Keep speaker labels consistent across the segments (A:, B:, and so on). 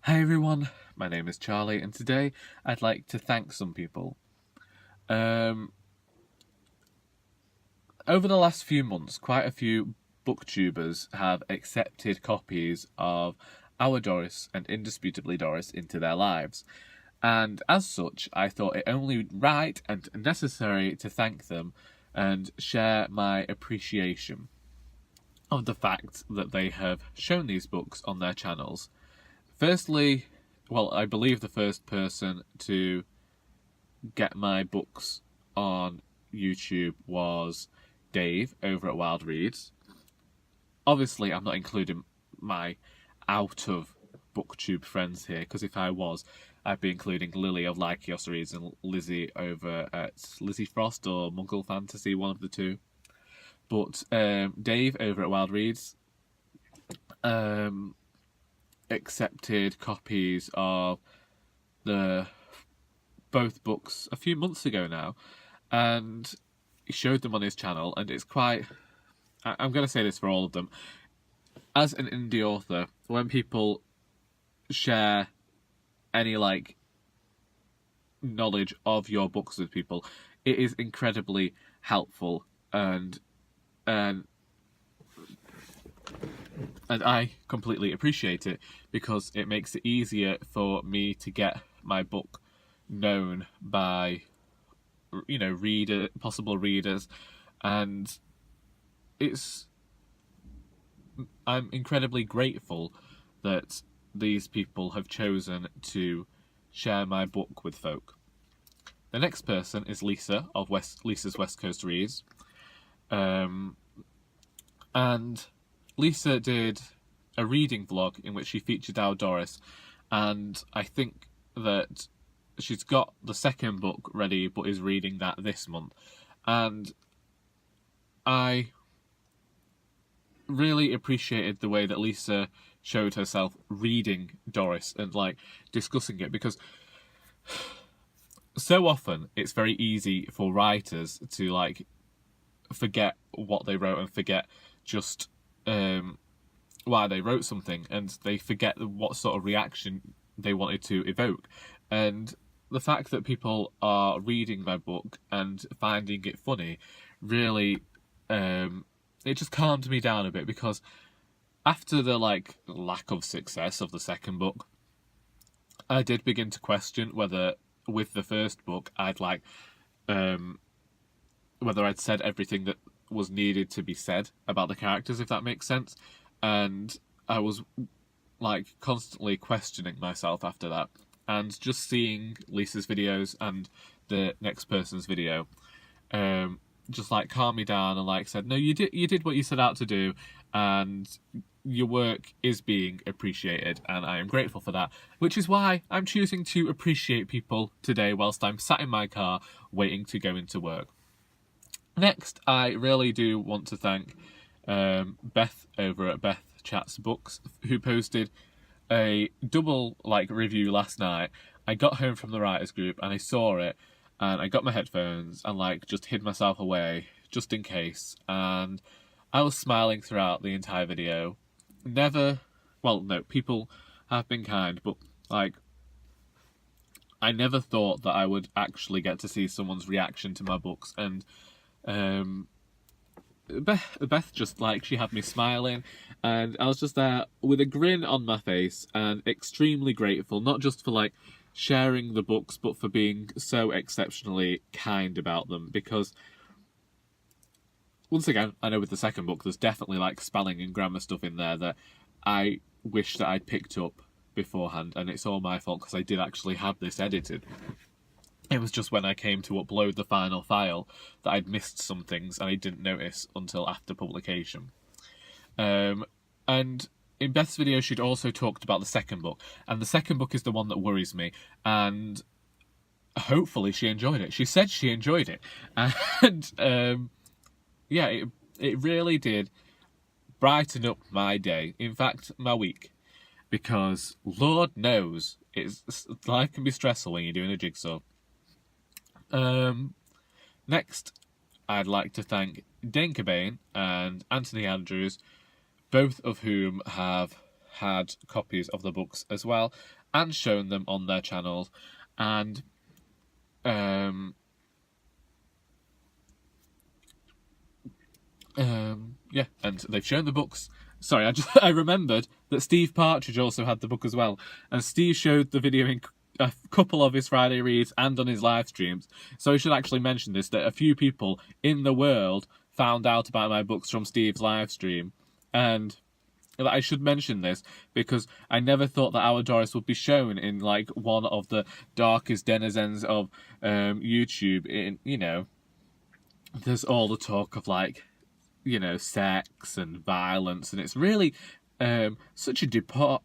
A: Hi everyone, my name is Charlie, and today I'd like to thank some people. Um, Over the last few months, quite a few booktubers have accepted copies of Our Doris and Indisputably Doris into their lives. And as such, I thought it only right and necessary to thank them and share my appreciation of the fact that they have shown these books on their channels. Firstly, well, I believe the first person to get my books on YouTube was Dave over at Wild Reads. Obviously, I'm not including my out of booktube friends here, because if I was, I'd be including Lily of Lykios Reads and Lizzie over at Lizzie Frost or Muggle Fantasy, one of the two. But Dave over at Wild Reads accepted copies of the both books a few months ago now, and he showed them on his channel, and it's quite. I'm going to say this for all of them. As an indie author, when people share any knowledge of your books with people, it is incredibly helpful, and I completely appreciate it because it makes it easier for me to get my book known by possible readers, and I'm incredibly grateful that these people have chosen to share my book with folk. The next person is Lisa of Lisa's West Coast Reads, and Lisa did a reading vlog in which she featured Our Doris, and I think that she's got the second book ready but is reading that this month, and I really appreciated the way that Lisa showed herself reading Doris and discussing it, because so often it's very easy for writers to forget what they wrote and forget just why they wrote something, and they forget what sort of reaction they wanted to evoke. And the fact that people are reading my book and finding it funny really it just calmed me down a bit, because after the lack of success of the second book, I did begin to question whether with the first book whether I'd said everything that was needed to be said about the characters, if that makes sense. And I was constantly questioning myself after that, and just seeing Lisa's videos and the next person's video just calmed me down and said, no, you did what you set out to do, and your work is being appreciated, and I am grateful for that, which is why I'm choosing to appreciate people today whilst I'm sat in my car waiting to go into work. Next, I really do want to thank Beth over at Beth Chats Books, who posted a double review last night. I got home from the writers group and I saw it, and I got my headphones and just hid myself away just in case, and I was smiling throughout the entire video. People have been kind, but I never thought that I would actually get to see someone's reaction to my books, and Beth just she had me smiling, and I was just there with a grin on my face and extremely grateful, not just for sharing the books, but for being so exceptionally kind about them, because once again, I know with the second book there's definitely spelling and grammar stuff in there that I wish that I'd picked up beforehand, and it's all my fault because I did actually have this edited. It was just when I came to upload the final file that I'd missed some things and I didn't notice until after publication. And in Beth's video, she'd also talked about the second book, and the second book is the one that worries me, and hopefully she enjoyed it. She said she enjoyed it, and it really did brighten up my day, in fact my week, because Lord knows life can be stressful when you're doing a jigsaw. Next, I'd like to thank Dane Cobain and Anthony Andrews, both of whom have had copies of the books as well and shown them on their channels. And yeah, and they've shown the books. Sorry, I remembered that Steve Partridge also had the book as well, and Steve showed the video in a couple of his Friday reads and on his live streams. So I should actually mention this, that a few people in the world found out about my books from Steve's live stream, and I should mention this because I never thought that Our Doris would be shown in like one of the darkest denizens of YouTube. In, you know, there's all the talk of like, you know, sex and violence, and it's really such a debauched,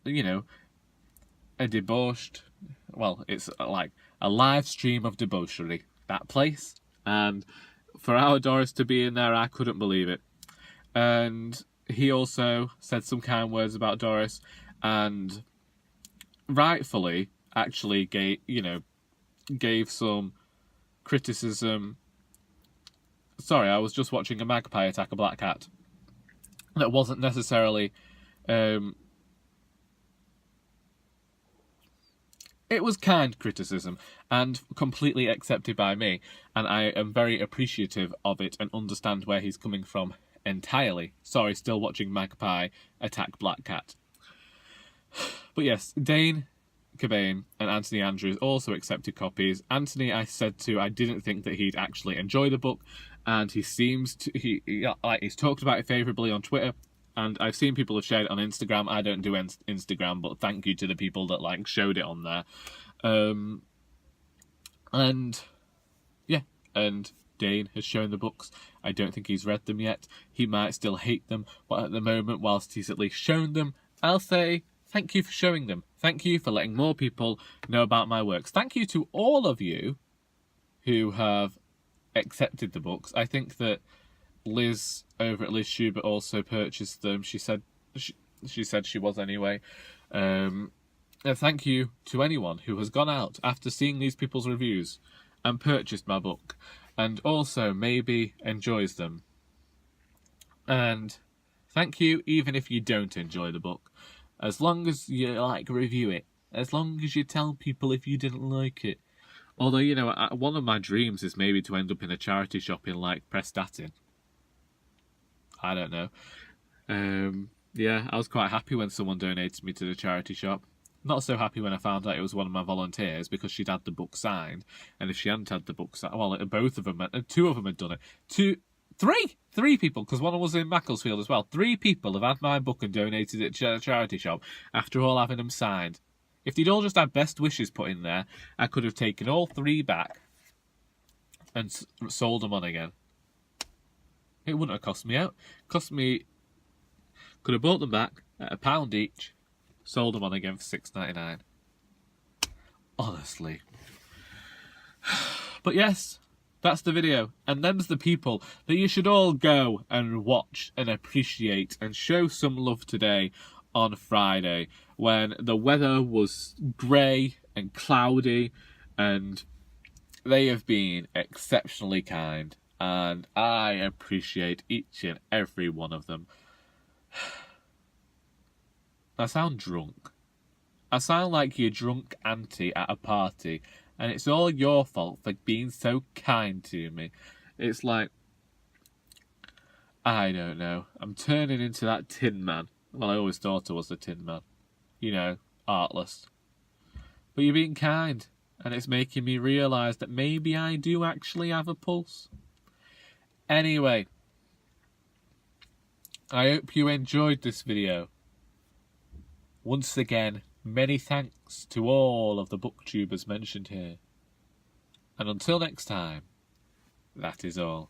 A: well, it's like a live stream of debauchery, that place. And for Our Doris to be in there, I couldn't believe it. And he also said some kind words about Doris, and rightfully actually gave some criticism. Sorry, I was just watching a magpie attack a black cat. That wasn't necessarily... it was kind criticism and completely accepted by me, and I am very appreciative of it and understand where he's coming from entirely. Sorry, still watching magpie attack black cat. But yes, Dane Cobain and Anthony Andrews also accepted copies. Anthony, I said to, I didn't think that he'd actually enjoy the book, and he seems to he's talked about it favourably on Twitter, and I've seen people have shared it on Instagram. I don't do Instagram, but thank you to the people that like showed it on there. And yeah, and Dane has shown the books. I don't think he's read them yet. He might still hate them, but at the moment, whilst he's at least shown them, I'll say thank you for showing them. Thank you for letting more people know about my works. Thank you to all of you who have accepted the books. I think that Liz over at Liz Schubert also purchased them. She said she was anyway. And thank you to anyone who has gone out after seeing these people's reviews and purchased my book, and also maybe enjoys them. And thank you even if you don't enjoy the book. As long as you like review it. As long as you tell people if you didn't like it. Although, you know, one of my dreams is maybe to end up in a charity shop in, like, Prestatyn. I don't know. Yeah, I was quite happy when someone donated me to the charity shop. Not so happy when I found out it was one of my volunteers, because she'd had the book signed. And if she hadn't had the book signed... Well, both of them... Two of them had done it. Three people, because one was in Macclesfield as well. 3 people have had my book and donated it to a charity shop after all having them signed. If they'd all just had best wishes put in there, I could have taken all 3 back and sold them on again. It wouldn't have cost me out. Could have bought them back at £1 each, sold them on again for $6.99. Honestly. But yes, that's the video. And them's the people that you should all go and watch and appreciate and show some love today on Friday, when the weather was grey and cloudy, and they have been exceptionally kind, and I appreciate each and every one of them. I sound drunk. I sound like your drunk auntie at a party, and it's all your fault for being so kind to me. It's like, I don't know, I'm turning into that Tin Man. Well, I always thought I was the Tin Man. You know, artless. But you're being kind, and it's making me realise that maybe I do actually have a pulse. Anyway, I hope you enjoyed this video. Once again, many thanks to all of the booktubers mentioned here. And until next time, that is all.